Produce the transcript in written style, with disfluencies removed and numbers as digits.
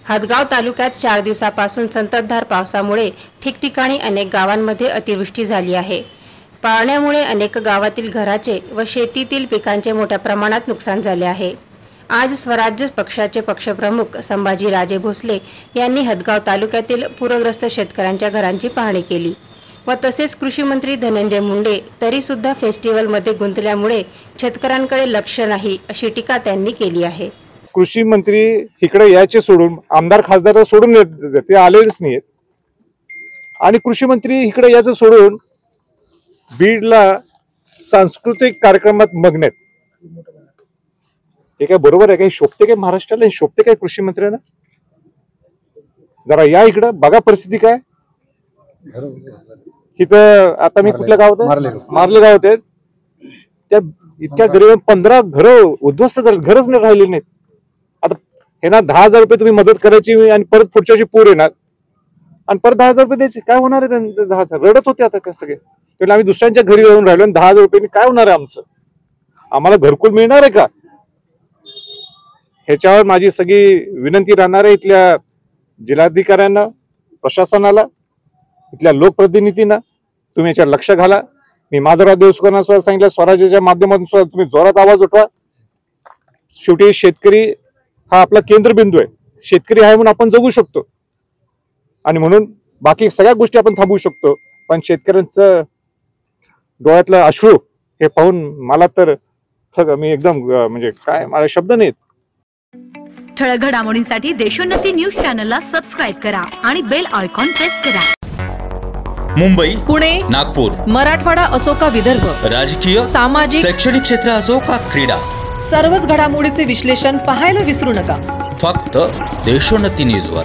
हदगाव तालुक्यात 4 दिवसापासून संततधार पावसामुळे ठिकठिकाणी अनेक गावांमध्ये अतिवृष्टी झाली आहे। पाण्यामुळे अनेक गावातील घराचे व शेतीतील पिकांचे मोठ्या प्रमाणात नुकसान झाले आहे। आज स्वराज्य पक्षाचे पक्षप्रमुख संभाजी राजे भोसले यांनी हदगाव तालुक्यातील पूरग्रस्त शेतकऱ्यांच्या घरांची पाहणी केली व तसेच कृषी मंत्री धनंजय मुंडे तरी सुद्धा फेस्टिवलमध्ये गुंतल्यामुळे शेतकऱ्यांकडे लक्ष नाही अशी टीका त्यांनी केली आहे। कृषी मंत्री इकडे यायचे सोडून आमदार खासदार सोडून ते आलेच नाहीत आणि कृषी मंत्री इकडे यायचं सोडून बीडला सांस्कृतिक कार्यक्रमात मग्न आहेत। हे काय बरोबर आहे? काही शोभते काय महाराष्ट्राला? शोभते काय कृषी मंत्र्यांना? जरा या इकडे बघा परिस्थिती काय इथं। आता मी कुठल्या गावात मारले गावात आहेत त्या इतक्या गरीब 15 घरं उद्ध्वस्त झाले, घरच नाही राहिले नाहीत। आता हे ना 10,000 रुपये तुम्ही मदत करायची आणि परत पुढच्या वर्षी पूर येणार आणि परत 10,000 रुपये द्यायचे, काय होणार आहे? 10,000 रडत होते आता काय सगळे, त्याला आम्ही दुसऱ्यांच्या घरी राहून राहिलो आणि 10,000 रुपयांनी काय होणार आहे आमचं? आम्हाला घरकुल मिळणार आहे का? ह्याच्यावर माझी सगळी विनंती राहणार आहे इथल्या जिल्हाधिकाऱ्यांना, प्रशासनाला, इथल्या लोकप्रतिनिधींना, तुम्ही याच्यावर लक्ष घाला। मी माधवराव देवसुखांना सुद्धा सांगितलं, स्वराज्याच्या माध्यमातून सुद्धा तुम्ही जोरात आवाज उठवा। शेवटी शेतकरी हा आपला केंद्रबिंदू आहे, शेतकरी आहे म्हणून आपण जगू शकतो आणि म्हणून बाकी सगळ्या गोष्टी आपण थांबवू शकतो, पण शेतकऱ्यांचं डोळ्यातलं अश्रू हे पाहून मला तर मी एकदम म्हणजे काय, मला शब्द नाहीत। ठळक घडामोडींसाठी देशोन्नती न्यूज चॅनलला सबस्क्राइब करा आणि बेल आयकॉन प्रेस करा। मुंबई, पुणे, नागपूर, मराठवाडा असो का विदर्भ, राजकीय, सामाजिक, शैक्षणिक क्षेत्र असो का क्रीडा, सर्वच घडामोडीचे विश्लेषण पाहायला विसरू नका। फक्त देशोन्नती न्यूजवर।